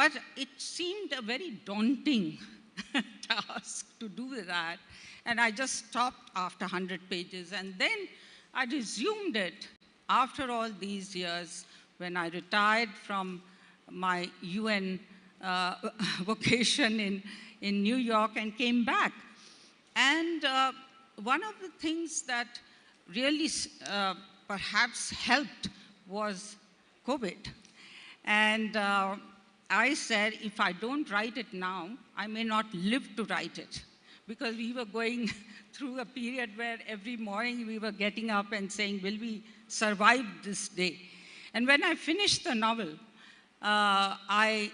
But it seemed a very daunting task to do that. And I just stopped after 100 pages. And then I resumed it after all these years when I retired from my UN vocation in New York and came back. And one of the things that really perhaps helped was COVID. And I said, if I don't write it now, I may not live to write it. Because we were going through a period where every morning we were getting up and saying, will we survive this day? And when I finished the novel,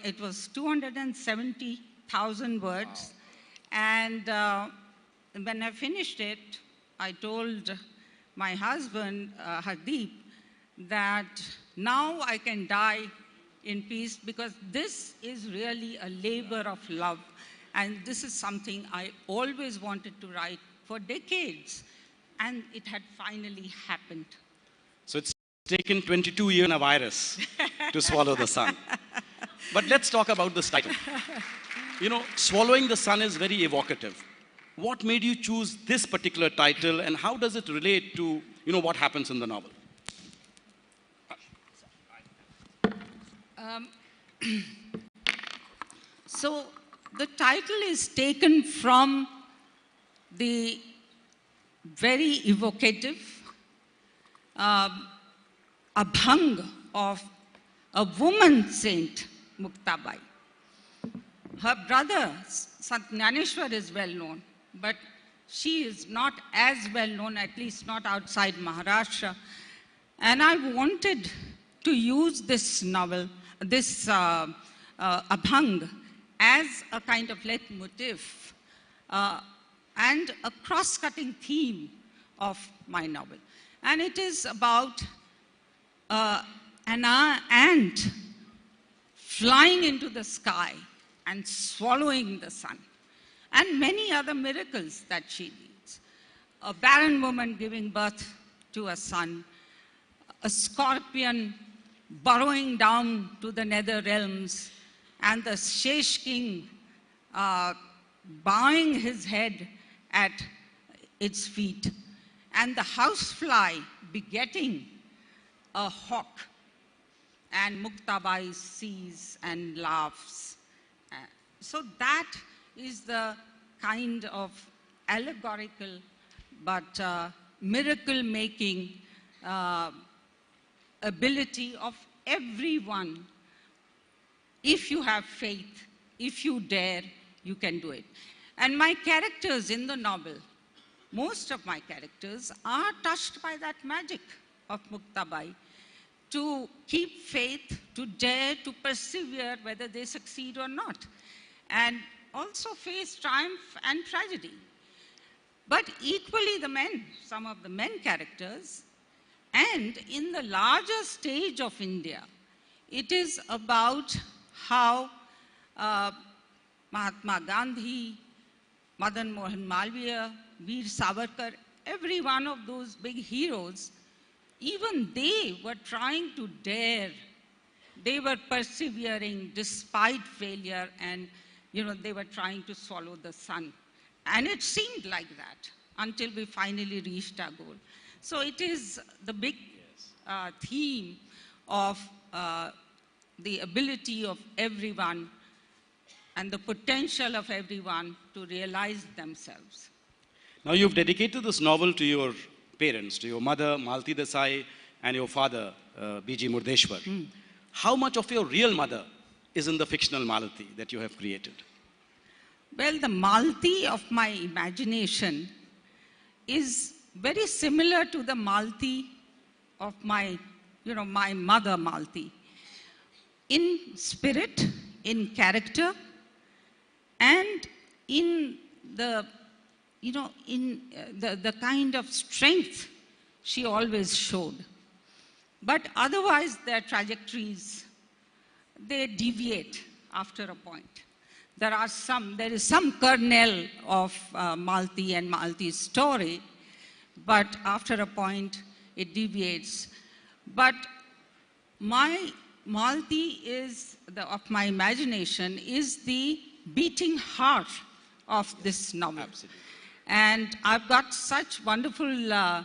it was 270,000 words. Wow. And when I finished it, I told my husband, Hardeep, that now I can die in peace because this is really a labor of love. And this is something I always wanted to write for decades. And it had finally happened. So it's taken 22 years and a virus to swallow the sun. But let's talk about this title. You know, swallowing the sun is very evocative. What made you choose this particular title and how does it relate to, you know, what happens in the novel? So the title is taken from the very evocative abhang of a woman saint, Muktabai. Her brother, Sant Jnaneshwar, is well known, but she is not as well known, at least not outside Maharashtra. And I wanted to use this novel, this abhang, as a kind of leitmotif and a cross-cutting theme of my novel. And it is about an ant flying into the sky and swallowing the sun, and many other miracles that she leads. A barren woman giving birth to a son, a scorpion burrowing down to the nether realms, and the Shesh king bowing his head at its feet, and the housefly begetting a hawk, and Muktabai sees and laughs. So that is the kind of allegorical but miracle-making ability of everyone. If you have faith, if you dare, you can do it. And my characters in the novel, most of my characters are touched by that magic of Muktabai, to keep faith, to dare, to persevere, whether they succeed or not, and also face triumph and tragedy. But equally the men, some of the men characters, and in the larger stage of India, it is about how Mahatma Gandhi, Madan Mohan Malviya, Veer Savarkar, every one of those big heroes, even they were trying to dare. They were persevering despite failure, and they were trying to swallow the sun. And it seemed like that until we finally reached our goal. So it is the big theme of the ability of everyone and the potential of everyone to realize themselves. Now you've dedicated this novel to your parents, to your mother, Malti Desai, and your father, B.G. Murdeshwar. How much of your real mother is in the fictional Malati that you have created? Well, the Malti of my imagination is very similar to the Malti of my, my mother Malti. In spirit, in character, and in the, the kind of strength she always showed. But otherwise, their trajectories, they deviate after a point. There is some kernel of Malti and Malti's story, but after a point, it deviates. But my Malti is, of my imagination, is the beating heart of this novel. Absolutely. And I've got such wonderful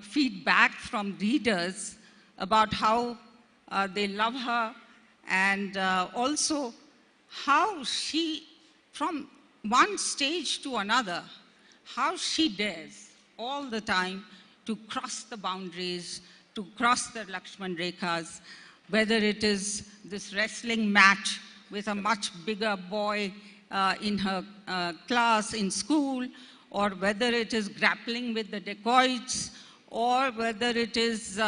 feedback from readers about how they love her, and also how she, from one stage to another, how she dares all the time to cross the boundaries, to cross the Lakshman Rekhas, whether it is this wrestling match with a much bigger boy in her class in school, or whether it is grappling with the dacoits, or whether it is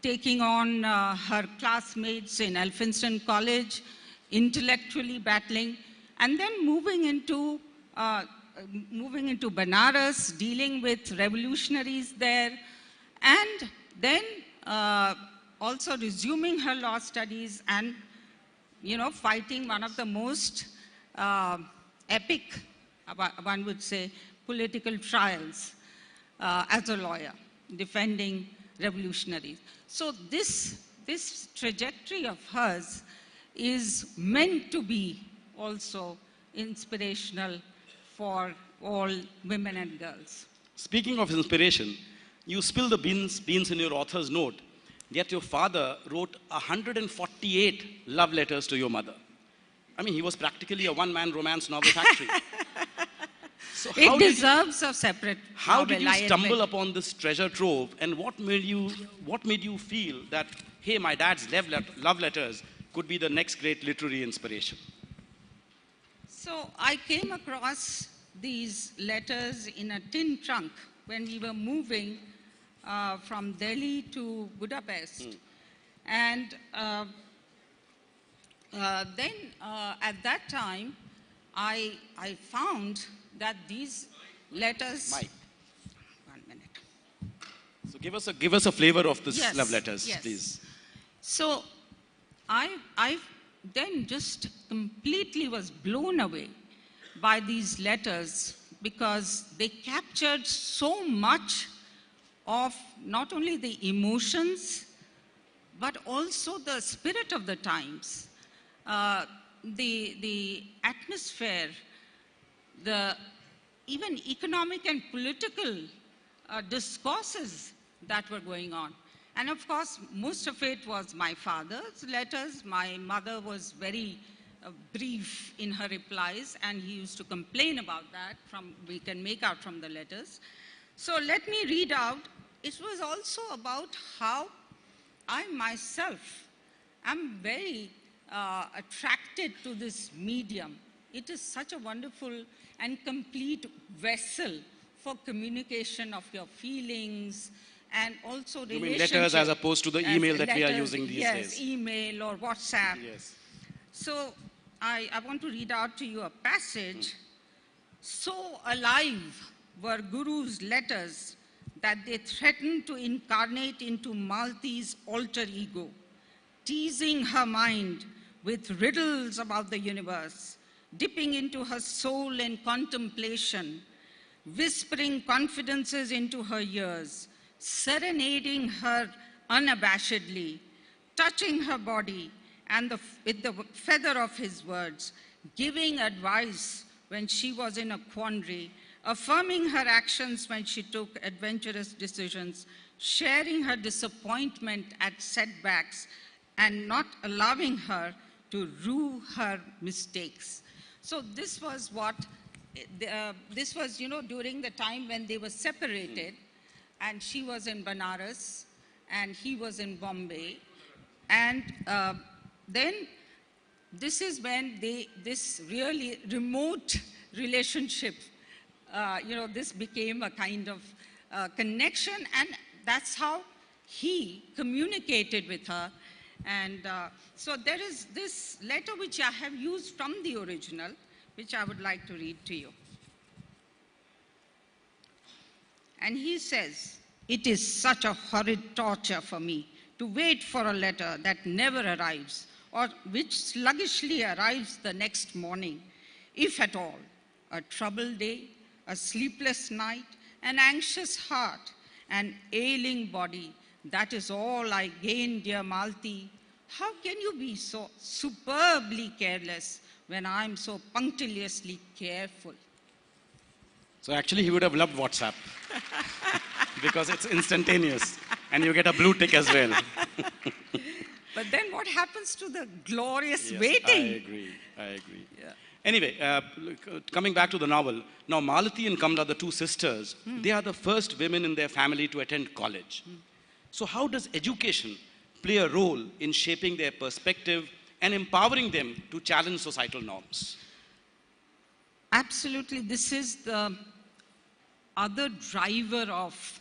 taking on her classmates in Elphinstone College, intellectually battling, and then moving into Banaras, dealing with revolutionaries there, and then also resuming her law studies and, fighting one of the most epic, one would say, political trials as a lawyer, defending revolutionaries. So this trajectory of hers is meant to be also inspirational for all women and girls. Speaking of inspiration, you spill the beans in your author's note, yet your father wrote 148 love letters to your mother. I mean, he was practically a one-man romance novel factory. So it deserves a separate How novel, did you stumble upon this treasure trove, and what made you feel that, hey, my dad's love letters could be the next great literary inspiration? So I came across these letters in a tin trunk when we were moving from Delhi to Budapest. And then at that time, I found that these letters... Mike. 1 minute. So give us a flavor of this Yes, love letters, yes. please. So I then just completely was blown away by these letters, because they captured so much of not only the emotions, but also the spirit of the times, the atmosphere, the even economic and political discourses that were going on. And of course, most of it was my father's letters. My mother was very brief in her replies, and he used to complain about that, we can make out from the letters. So let me read out. It was also about how I myself am very attracted to this medium. It is such a wonderful and complete vessel for communication of your feelings, and also relationships. You mean letters as opposed to the email that we are using these Yes, days? email or WhatsApp. Yes. So I want to read out to you a passage. So alive were Guru's letters that they threatened to incarnate into Malti's alter ego, teasing her mind with riddles about the universe, dipping into her soul in contemplation, whispering confidences into her ears, serenading her unabashedly, touching her body and with the feather of his words, giving advice when she was in a quandary, affirming her actions when she took adventurous decisions, sharing her disappointment at setbacks, and not allowing her to rue her mistakes. So this was what, this was, during the time when they were separated, and she was in Banaras, and he was in Bombay. And then this is when this really remote relationship, this became a kind of connection, and that's how he communicated with her. And so there is this letter which I have used from the original, which I would like to read to you. And he says, "It is such a horrid torture for me to wait for a letter that never arrives, or which sluggishly arrives the next morning, if at all. A troubled day, a sleepless night, an anxious heart, an ailing body That is all I gained, dear Malti. How can you be so superbly careless when I'm so punctiliously careful? So actually, he would have loved WhatsApp because it's instantaneous and you get a blue tick as well. But then what happens to the glorious Yes, waiting? I agree. Yeah. Anyway, coming back to the novel, now Malati and Kamla, the two sisters, they are the first women in their family to attend college. So how does education play a role in shaping their perspective and empowering them to challenge societal norms? Absolutely, this is the other driver of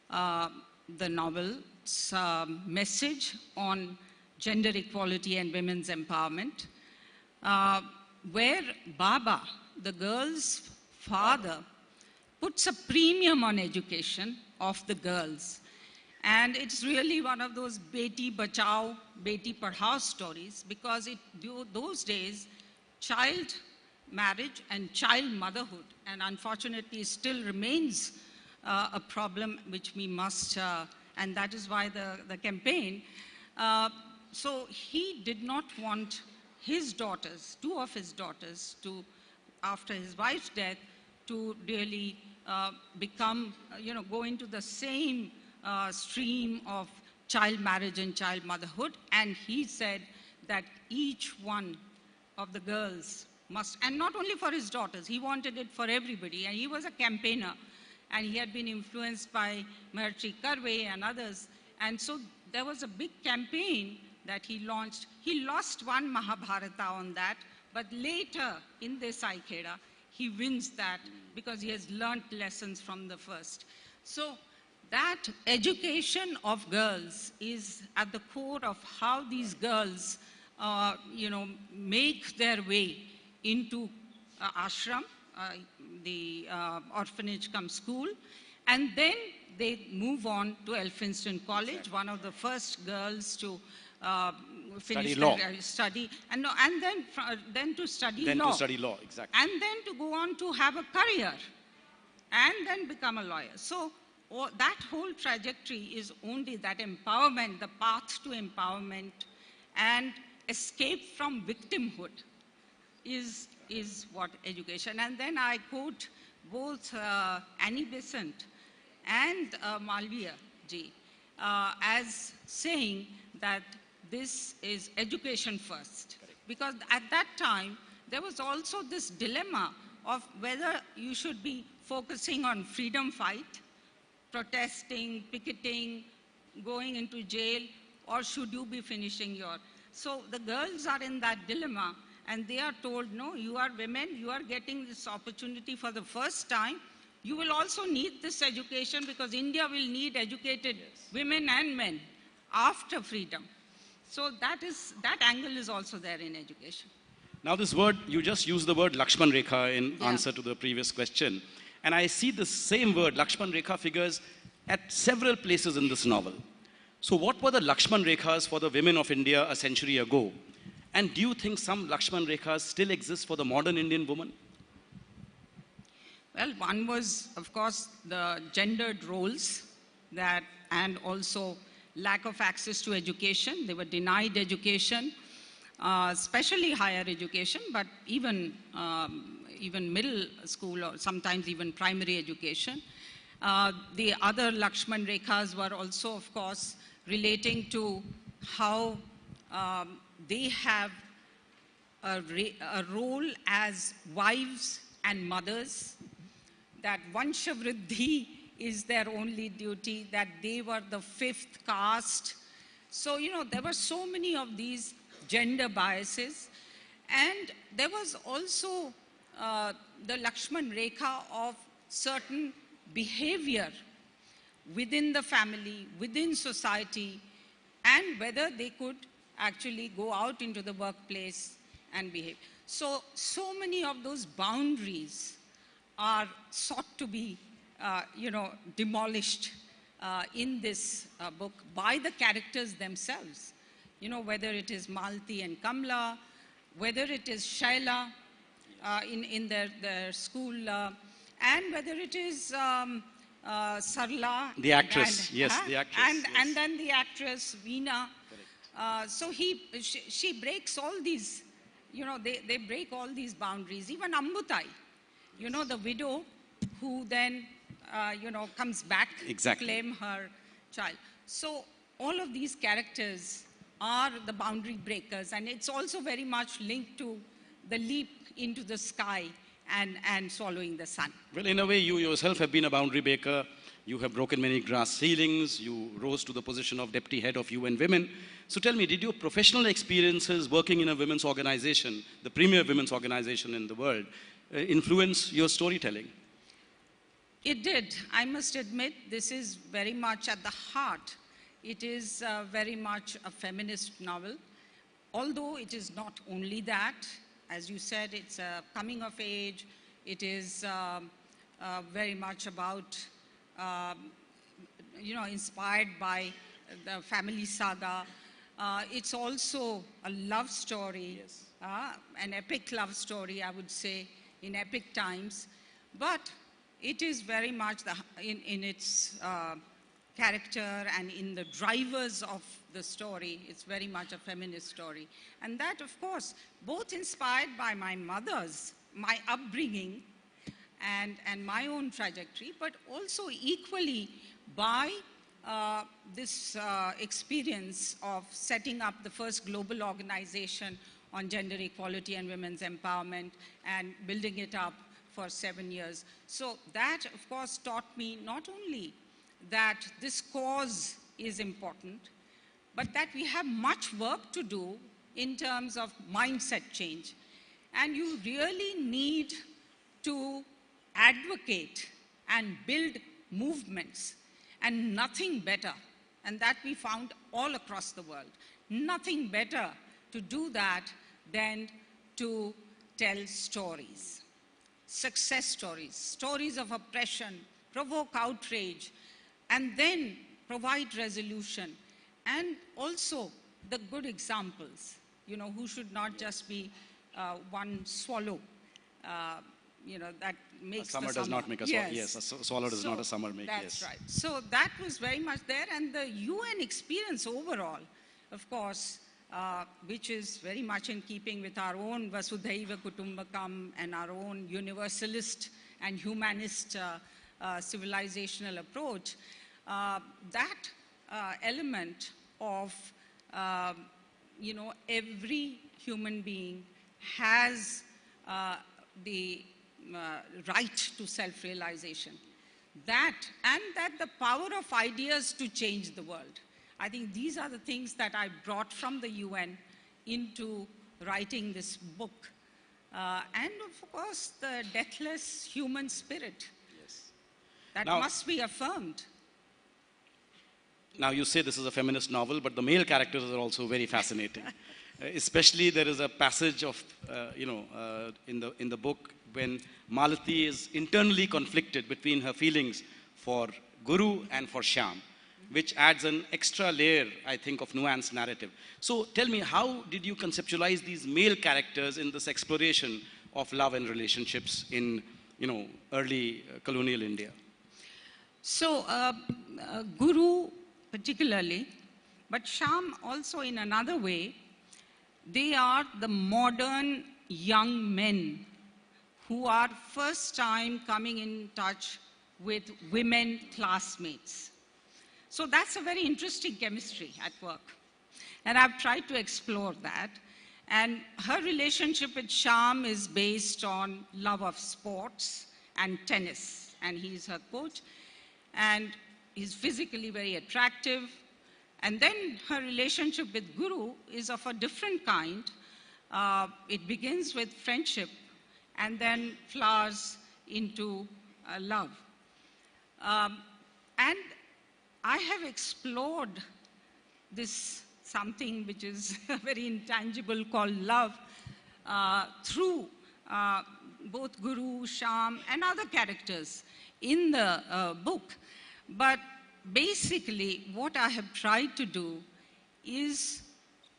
the novel's message on gender equality and women's empowerment, where Baba, the girl's father, puts a premium on education of the girls. And it's really one of those Beti Bachao, Beti Padhao stories, because those days, child marriage and child motherhood, and unfortunately still remains a problem which we must, and that is why the campaign. So he did not want his daughters, two of his daughters, to, after his wife's death, to really become, go into the same stream of child marriage and child motherhood. And he said that each one of the girls must, and not only for his daughters, he wanted it for everybody. And he was a campaigner, and he had been influenced by Maharshi Karve and others. And so there was a big campaign that he launched. He lost one Mahabharata on that, but later in this Aikheda, he wins that because he has learnt lessons from the first. So that education of girls is at the core of how these girls, make their way into ashram, the orphanage cum school, and then they move on to Elphinstone College, one of the first girls to finish their study, and then to study law. Then to study law, exactly. And then to go on to have a career, and then become a lawyer. So that whole trajectory is only that empowerment, the path to empowerment and escape from victimhood is what education. And then I quote both Annie Besant and Malviya ji as saying that this is education first. Correct. Because at that time, there was also this dilemma of whether you should be focusing on freedom fight, protesting, picketing, going into jail, or should you be finishing your... So the girls are in that dilemma, and they are told, no, you are women, you are getting this opportunity for the first time. You will also need this education because India will need educated women and men after freedom. So that angle is also there in education. Now this word, you just used the word Lakshman Rekha in answer to the previous question. And I see the same word, Lakshman Rekha, figures at several places in this novel. So what were the Lakshman Rekhas for the women of India a century ago? And do you think some Lakshman Rekhas still exist for the modern Indian woman? Well, one was, of course, the gendered roles and also lack of access to education. They were denied education, especially higher education, but even middle school or sometimes even primary education. The other Lakshman Rekhas were also, of course, relating to how they have a role as wives and mothers, that Vansha Vriddhi is their only duty, that they were the fifth caste. So, there were so many of these gender biases. And there was also the Lakshman Rekha of certain behavior within the family, within society, and whether they could actually go out into the workplace and behave. So many of those boundaries are sought to be, demolished in this book by the characters themselves. Whether it is Malti and Kamla, whether it is Shaila in their school, and whether it is Sarla. The actress, and, yes, the actress. And, yes. and then the actress Veena. So she breaks all these, they break all these boundaries. Even Ambutai, the widow who then, comes back Exactly. to claim her child. So all of these characters are the boundary breakers, and it's also very much linked to the leap into the sky and swallowing the sun. Well, in a way, you yourself have been a boundary breaker. You have broken many glass ceilings. You rose to the position of deputy head of UN Women. So tell me, did your professional experiences working in a women's organization, the premier women's organization in the world, influence your storytelling? It did. I must admit, this is very much at the heart. It is very much a feminist novel, although it is not only that. As you said, it's a coming of age. It is very much about, inspired by the family saga. It's also a love story, Yes. an epic love story, I would say, in epic times. But it is very much in its character and in the drivers of the story. It's very much a feminist story. And that, of course, both inspired by my my upbringing and my own trajectory, but also equally by this experience of setting up the first global organization on gender equality and women's empowerment and building it up for 7 years. So that, of course, taught me not only that this cause is important, but that we have much work to do in terms of mindset change. And you really need to advocate and build movements, and nothing better, and that we found all across the world, nothing better to do that than to tell stories, success stories, stories of oppression, provoke outrage, and then provide resolution, and also the good examples, who should not just be one swallow, that makes a summer the does not make a swallow. Yes, a swallow does not a summer make. That's yes. right. So that was very much there, and the UN experience overall, of course, which is very much in keeping with our own Vasudhaiva Kutumbakam and our own universalist and humanist civilizational approach, that element of, every human being has the right to self-realization. That, and that the power of ideas to change the world. I think these are the things that I brought from the UN into writing this book. And of course, the deathless human spirit. Yes. That Now, must be affirmed. Now you say this is a feminist novel, but the male characters are also very fascinating. Especially there is a passage of, in the book when Malati is internally conflicted between her feelings for Guru and for Shyam, which adds an extra layer, I think, of nuanced narrative. So tell me, how did you conceptualize these male characters in this exploration of love and relationships in, early colonial India? So Guru particularly, but Shyam also in another way, they are the modern young men who are first time coming in touch with women classmates. So that's a very interesting chemistry at work. And I've tried to explore that. And her relationship with Shyam is based on love of sports and tennis. And he's her coach. And he's physically very attractive. And then her relationship with Guru is of a different kind. It begins with friendship and then flowers into love. And I have explored this something which is very intangible called love through both Guru, Shyam, and other characters in the book. But basically, what I have tried to do is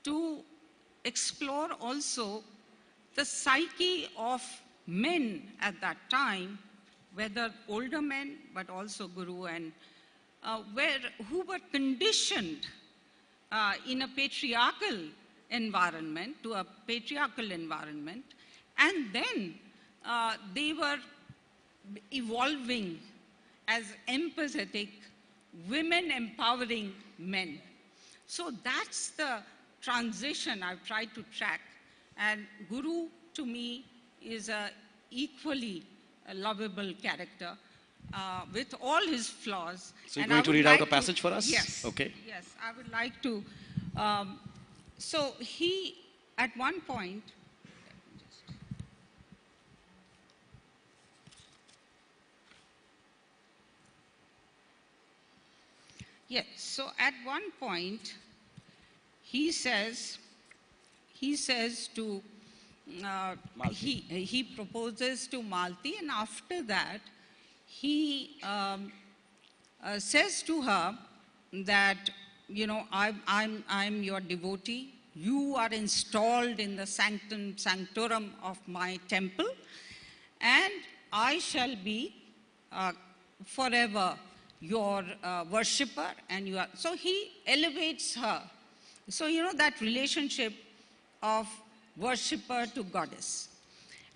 to explore also the psyche of men at that time whether older men, but also Guru, and who were conditioned in a patriarchal environment, to a patriarchal environment, and then they were evolving as empathetic women empowering men. So that's the transition I've tried to track. And Guru, to me, is a equally lovable character with all his flaws. So you're going to read out a passage for us? Yes. Okay. Yes, I would like to. So he, at one point, yes, so at one point, he says to, he proposes to Malti, and after that, he says to her that, you know, I'm your devotee. You are installed in the sanctorum of my temple, and I shall be forever your worshipper. And you are. So he elevates her. So, you know, that relationship of worshipper to goddess.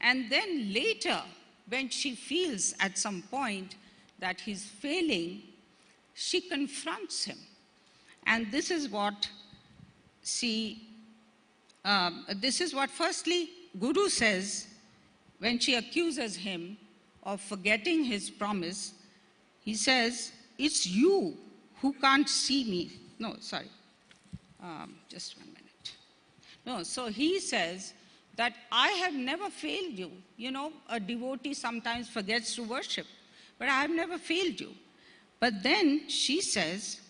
And then later, when she feels at some point that he's failing, she confronts him. And this is what firstly Guru says when she accuses him of forgetting his promise. He says, it's you who can't see me. No, sorry. Just 1 minute. No, so he says that I have never failed you. You know, a devotee sometimes forgets to worship, but I have never failed you. But then she says,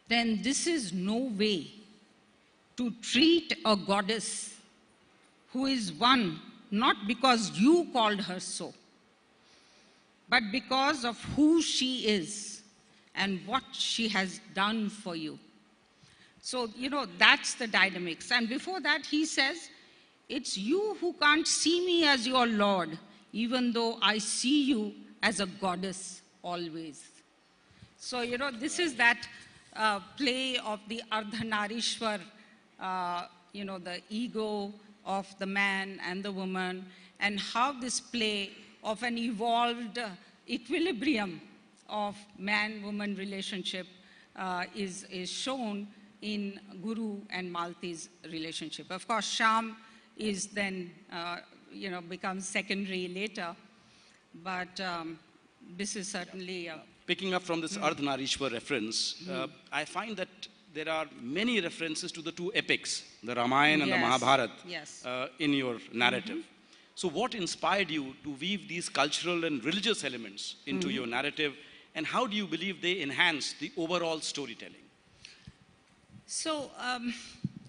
then this is no way to treat a goddess who is one not because you called her so, but because of who she is and what she has done for you. So, you know, that's the dynamics. And before that, he says, it's you who can't see me as your Lord, even though I see you as a goddess always. So, you know, this is that play of the Ardhanarishwar, you know, the ego of the man and the woman, and how this play of an evolved equilibrium of man-woman relationship is shown in Guru and Malti's relationship. Of course, Sham is then, you know, becomes secondary later, but this is certainly... Picking up from this Ardhanarishwar reference, I find that there are many references to the two epics, the Ramayana and the Mahabharata, in your narrative. So what inspired you to weave these cultural and religious elements into your narrative, and how do you believe they enhance the overall storytelling? So,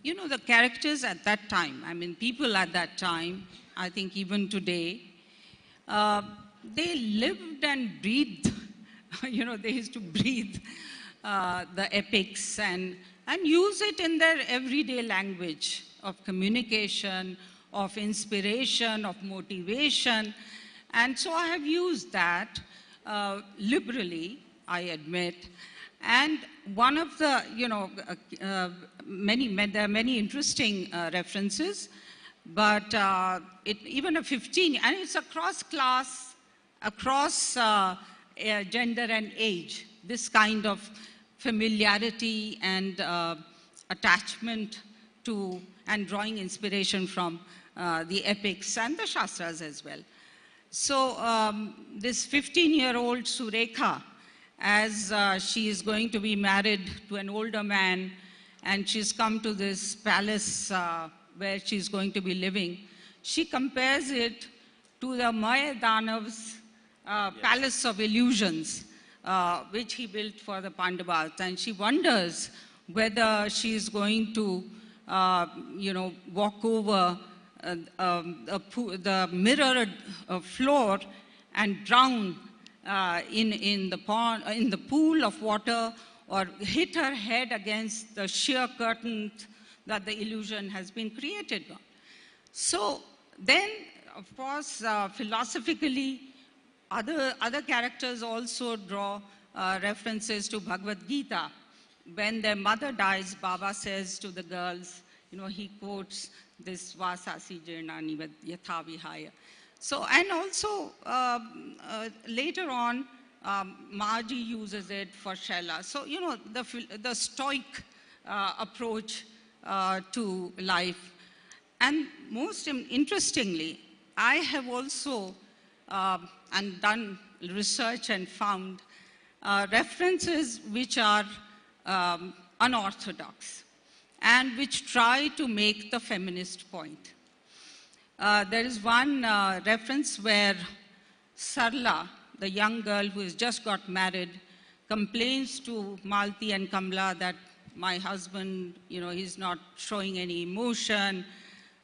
you know, the characters at that time, I mean, people at that time, I think even today, they lived and breathed. You know, they used to breathe the epics and use it in their everyday language of communication, of inspiration, of motivation. And so I have used that liberally, I admit. And one of the, you know, there are many interesting references, but even a 15, and it's across class, across gender and age, this kind of familiarity and attachment to and drawing inspiration from the epics and the Shastras as well. So this 15-year-old Surekha, as she is going to be married to an older man, and she's come to this palace where she's going to be living, she compares it to the Maya Danav's palace of illusions, which he built for the Pandavas. And she wonders whether she's going to, you know, walk over the mirrored floor and drown in the pool of water, or hit her head against the sheer curtain that the illusion has been created on. So then, of course, philosophically, other characters also draw references to Bhagavad Gita. When their mother dies, Baba says to the girls, he quotes this Vasasi Jirnani Yatha Vihaya. So, and also later on, Maji uses it for Shaila. So, the stoic approach to life. And most interestingly, I have also and done research and found references which are unorthodox and which try to make the feminist point. There is one reference where Sarla, the young girl who has just got married, complains to Malti and Kamla that my husband, he's not showing any emotion.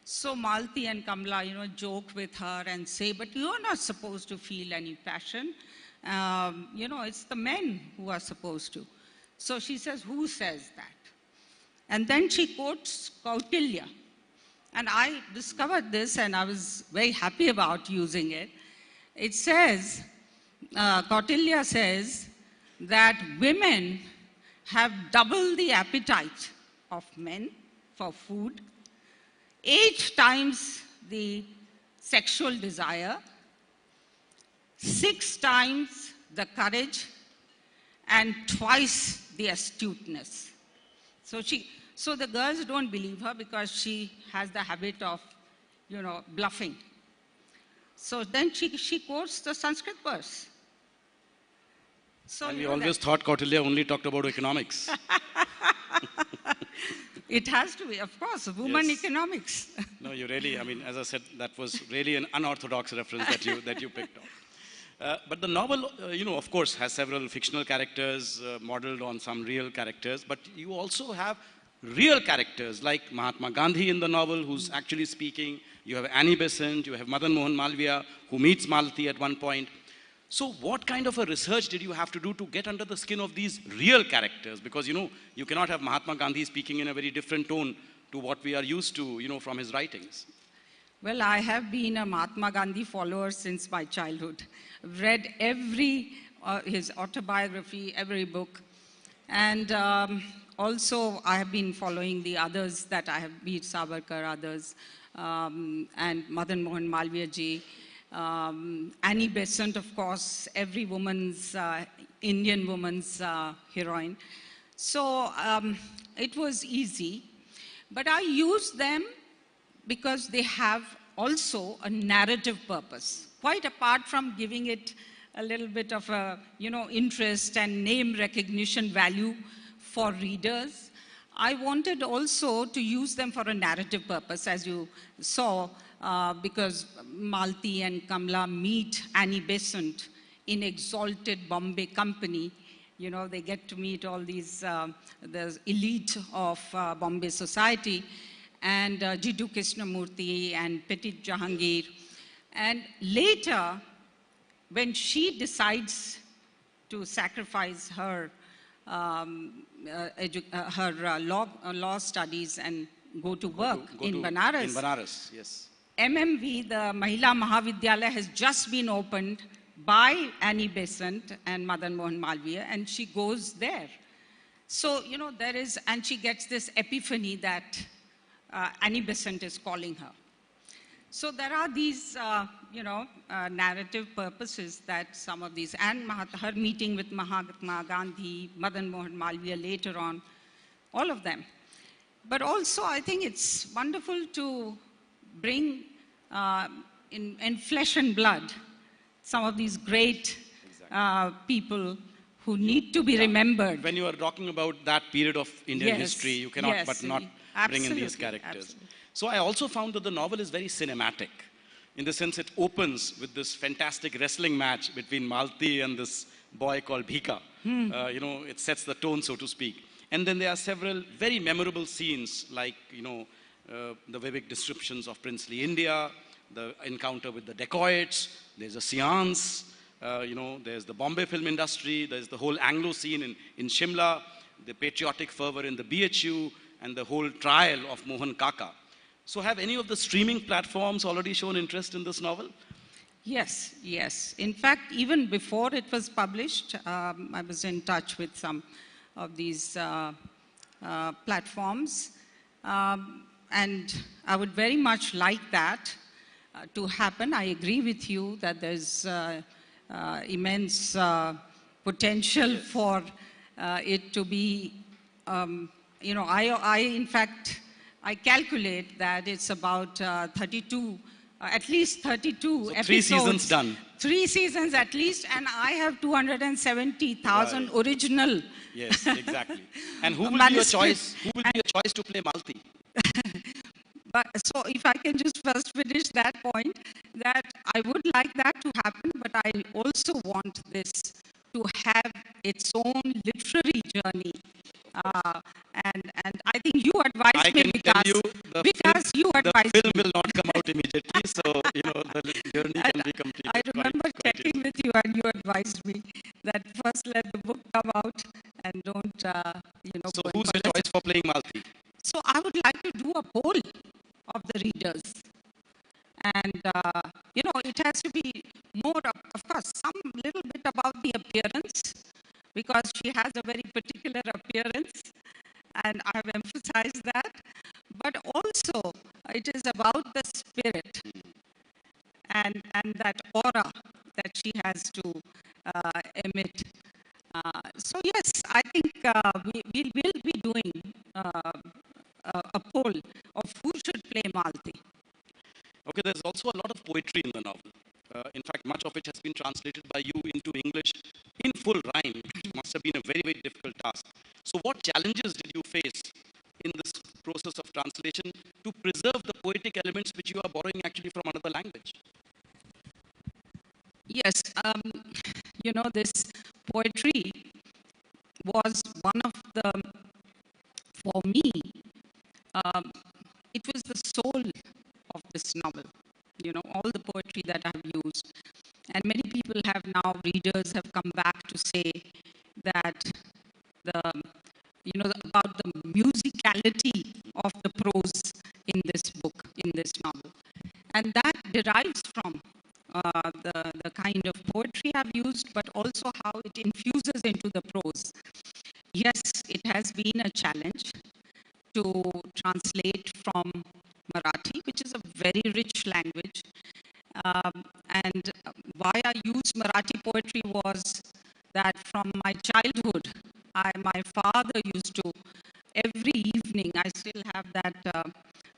So Malti and Kamla, joke with her and say, but you're not supposed to feel any passion. It's the men who are supposed to. So she says, who says that? And then she quotes Kautilya. And I discovered this and I was very happy about using it. It says, Kautilya says that women have double the appetite of men for food, 8 times the sexual desire, 6 times the courage, and twice the astuteness. So the girls don't believe her because she has the habit of, bluffing. So then she quotes the Sanskrit verse. So and we always thought Kautilya only talked about economics. It has to be, of course, woman economics. No, you really, as I said, that was really an unorthodox reference that you picked up. But the novel, of course, has several fictional characters modeled on some real characters, but you also have real characters like Mahatma Gandhi in the novel, who's actually speaking. You have Annie Besant, you have Madan Mohan Malviya, who meets Malati at one point. So what kind of a research did you have to do to get under the skin of these real characters? Because, you cannot have Mahatma Gandhi speaking in a very different tone to what we are used to, from his writings. Well, I have been a Mahatma Gandhi follower since my childhood. I've read his autobiography, every book. And also, I have been following the others that I have, be it Savarkar, others, and Madan Mohan Malviya ji. Annie Besant, of course, every woman's, Indian woman's heroine. So it was easy, but I used them because they have also a narrative purpose. Quite apart from giving it a little bit of a, interest and name recognition value for readers, I wanted also to use them for a narrative purpose, as you saw, because Malti and Kamla meet Annie Besant in exalted Bombay company. They get to meet all these, the elite of Bombay society, and Jiddu Krishnamurti and Petit Jahangir. And later, when she decides to sacrifice her law studies and go to work in Banaras. In Banaras, yes. MMV, the Mahila Mahavidyalaya, has just been opened by Annie Besant and Madan Mohan Malviya, and she goes there. So, there is, and she gets this epiphany that Annie Besant is calling her. So there are these, narrative purposes that some of these, and her meeting with Mahatma Gandhi, Madan Mohan Malviya later on, all of them. But also, I think it's wonderful to bring in flesh and blood some of these great people who need to be remembered. When you are talking about that period of Indian history, you cannot but not bring in these characters. Absolutely. So I also found that the novel is very cinematic, in the sense it opens with this fantastic wrestling match between Malti and this boy called Bhika. It sets the tone, so to speak. And then there are several very memorable scenes, like, the vivid descriptions of princely India, the encounter with the dacoits, there's a seance, There's the Bombay film industry, there's the whole Anglo scene in Shimla, the patriotic fervor in the BHU, and the whole trial of Mohan Kaka. So have any of the streaming platforms already shown interest in this novel? Yes, yes. In fact, even before it was published, I was in touch with some of these platforms. And I would very much like that to happen. I agree with you that there's immense potential for it to be, in fact, I calculate that it's about 32, at least 32 so episodes. 3 seasons done. 3 seasons at least, and I have 270,000 original. Yes, exactly. And who will be your choice? Who will be your choice to play Malti? So if I can just first finish that point, that I would like that to happen, but I also want this to have its own literary journey. And I think you advised me because you advised the film will not come out immediately, so the journey can be completed. I remember checking with you, and you advised me that first let the book come out and don't, So who's your choice for playing Malti? So I would like to do a poll of the readers. And, it has to be more, of course, some little bit about the appearance, because she has a very particular appearance, and I've emphasized that. But also, it is about the spirit and that aura that she has to emit. So yes, I think we will be doing a poll of who should play Malti. Okay, there's also a lot of poetry in the novel. In fact, much of it has been translated by you into English in full rhyme. It must have been a very, very difficult task. So what challenges did you face in this process of translation to preserve the poetic elements which you are borrowing actually from another language? Yes, this poetry was one of the, for me, it was the soul of this novel. All the poetry that I've used. And many people have now, readers have come back to say that about the musicality of the prose in this book, in this novel. And that derives from the kind of poetry I've used, but also how it infuses into the prose. Yes, it has been a challenge to translate from Marathi, which is a very rich language. And why I used Marathi poetry was that from my childhood, my father used to, every evening, I still have that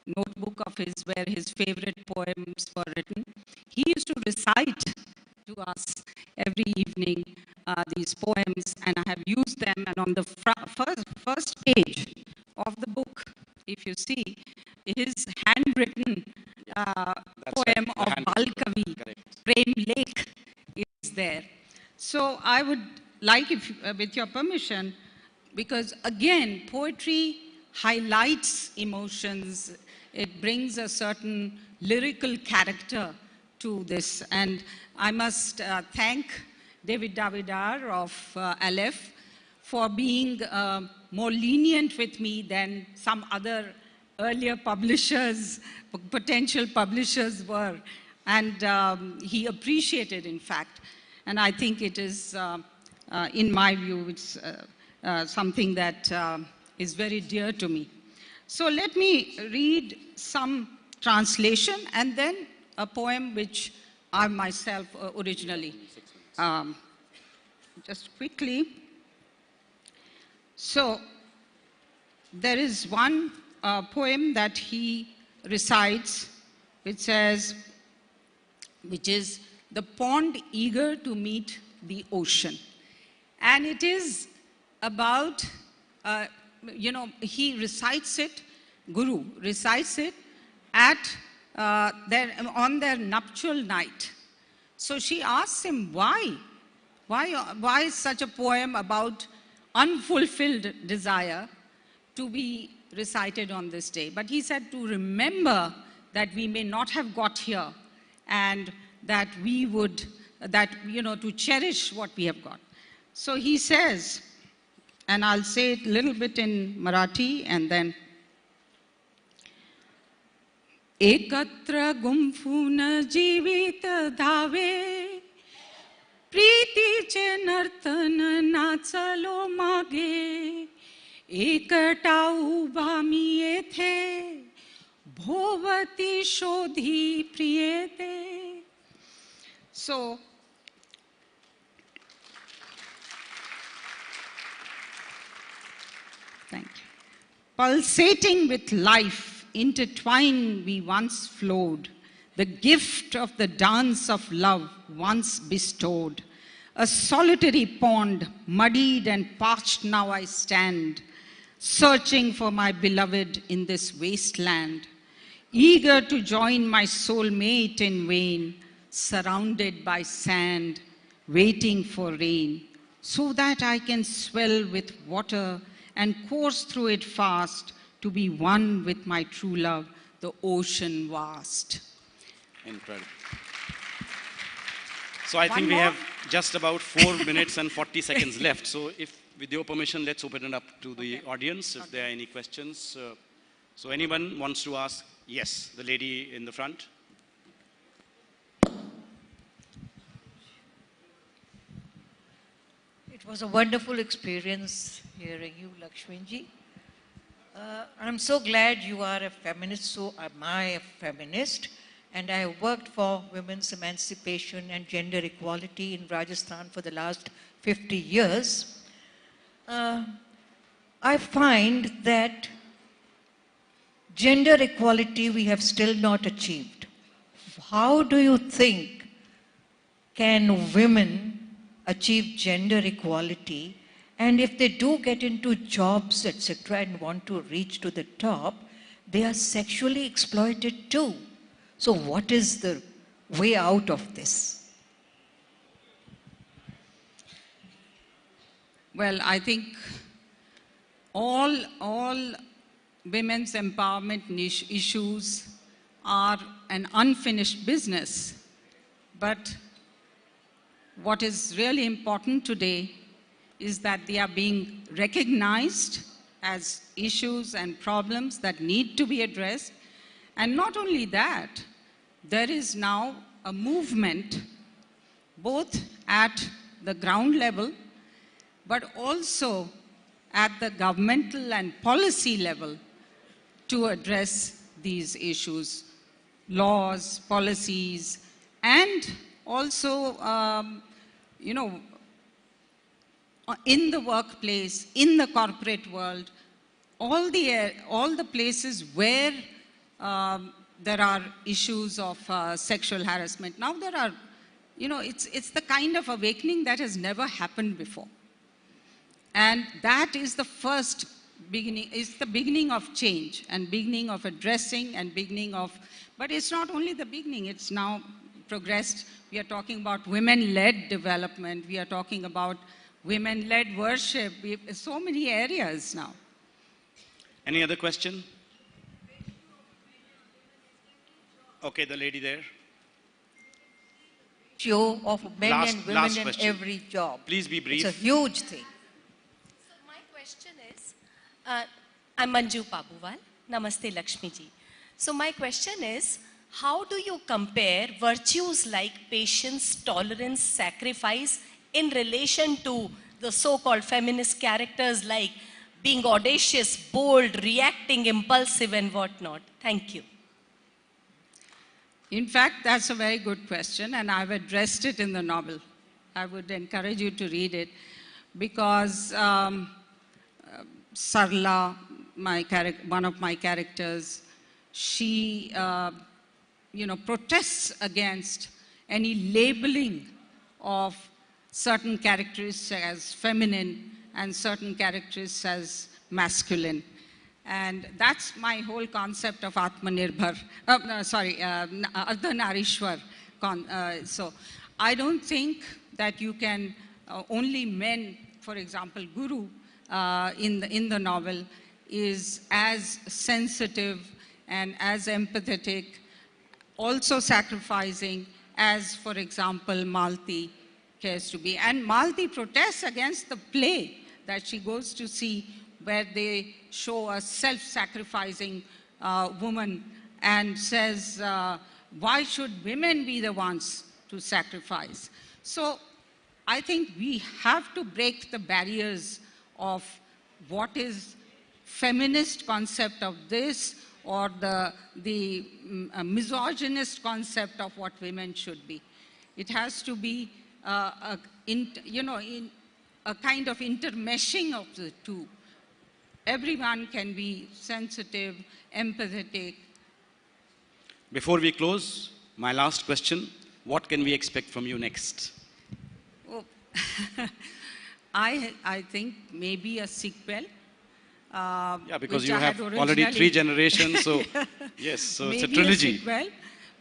notebook of his where his favorite poems were written. He used to recite to us every evening these poems, and I have used them. And on the first page of the book, if you see, his handwritten poem of Balkavi, Prem Lake, is there. So I would like, if with your permission, because again, poetry highlights emotions. It brings a certain lyrical character to this. And I must thank David Davidar of Aleph for being more lenient with me than some other earlier publishers, potential publishers were. And he appreciated, in fact. And I think it is, in my view, it's something that is very dear to me. So let me read some translation and then a poem which I myself originally. Just quickly. So there is one poem that he recites, which says, which is the pond eager to meet the ocean. And it is about, he recites it, Guru recites it at on their nuptial night. So she asks him, why? Why is such a poem about unfulfilled desire to be recited on this day? But he said to remember that we may not have got here and that we would that, to cherish what we have got. So he says, and I'll say it a little bit in Marathi and then. Ekatra gumfun jeevit dhave, प्रीतीचे नर्तन नाचलो मागे, एकटा उभा मी येथे, भोवती शोधी प्रियते. So, thank you. Pulsating with life, intertwined we once flowed, the gift of the dance of love once bestowed. A solitary pond, muddied and parched now I stand, searching for my beloved in this wasteland, eager to join my soulmate in vain, surrounded by sand, waiting for rain, so that I can swell with water and course through it fast, to be one with my true love, the ocean vast. Incredible. So I think we have just about 4 minutes and 40 seconds left. So if, with your permission, let's open it up to the audience if there are any questions. So anyone wants to ask? Yes, the lady in the front. It was a wonderful experience hearing you, Lakshminji. I'm so glad you are a feminist, so am I a feminist. And I have worked for women's emancipation and gender equality in Rajasthan for the last 50 years. I find that gender equality we have still not achieved. How do you think can women achieve gender equality? And if they do get into jobs, etc., and want to reach to the top, they are sexually exploited too. So what is the way out of this? Well, I think all women's empowerment issues are an unfinished business. But what is really important today is that they are being recognized as issues and problems that need to be addressed. And not only that, there is now a movement both at the ground level, but also at the governmental and policy level to address these issues, laws, policies, and also, in the workplace, in the corporate world, all the places where there are issues of sexual harassment. Now there are, it's the kind of awakening that has never happened before. And that is the first beginning, it's the beginning of change and beginning of addressing and beginning of, but it's not only the beginning, it's now progressed. We are talking about women-led development. We are talking about women-led worship. So many areas now. Any other question? Okay, the lady there. Ratio of men and women in question. every job. Please be brief. It's a huge thing. So my question is, I'm Manju Pabuwal. Namaste Lakshmi ji. So my question is, how do you compare virtues like patience, tolerance, sacrifice in relation to the so-called feminist characters like being audacious, bold, reacting, impulsive and whatnot? Thank you. In fact, that's a very good question, and I've addressed it in the novel. I would encourage you to read it, because Sarla, one of my characters, she protests against any labeling of certain characteristics as feminine and certain characteristics as masculine. And that's my whole concept of Atmanirbhar, Ardhanarishwar. So I don't think that you can, only men, for example, Guru in the novel is as sensitive and as empathetic, also sacrificing, as, for example, Malti cares to be. And Malti protests against the play that she goes to see, where they show a self-sacrificing woman and says, why should women be the ones to sacrifice? So I think we have to break the barriers of what is feminist concept of this, or the misogynist concept of what women should be. It has to be in a kind of intermeshing of the two. Everyone can be sensitive, empathetic. Before we close, my last question, what can we expect from you next? Oh. I think maybe a sequel. Yeah, because which you I have had already 3 originally- generations, so yes, so it's a Maybe trilogy. sequel,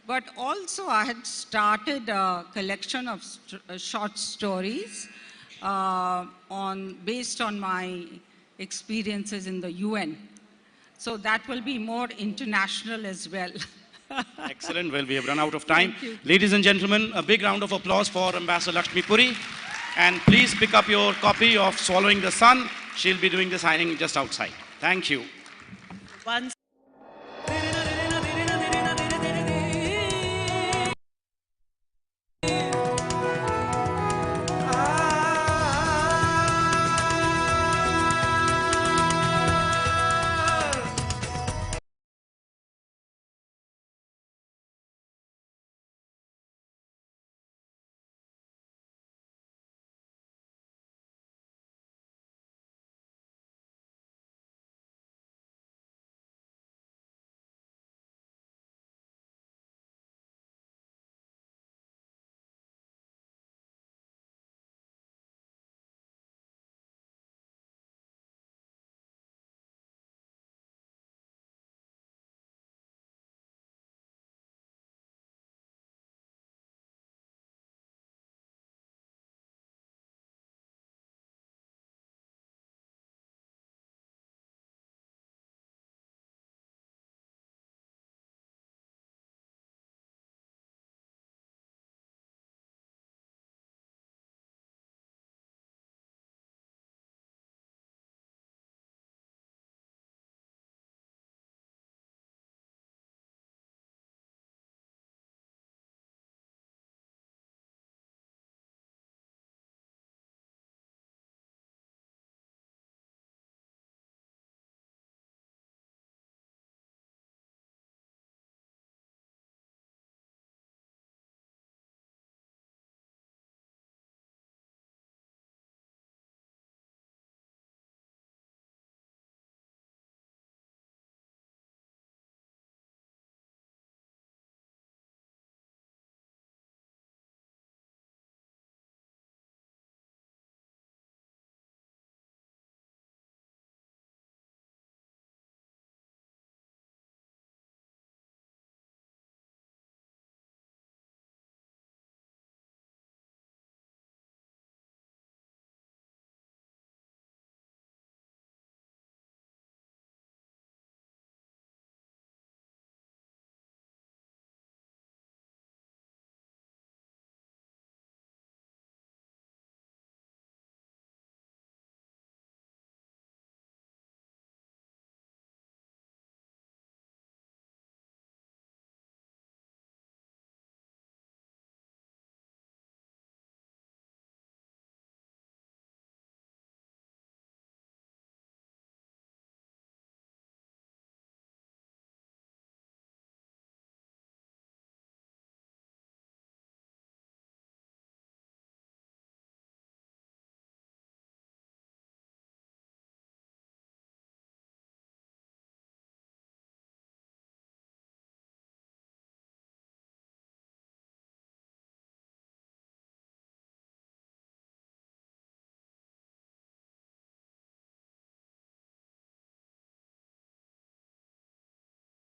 but also I had started a collection of short stories based on my experiences in the UN. So that will be more international as well. Excellent. Well, we have run out of time. Thank you. Ladies and gentlemen, a big round of applause for Ambassador Lakshmi Puri. And please pick up your copy of Swallowing the Sun. She'll be doing the signing just outside. Thank you. Once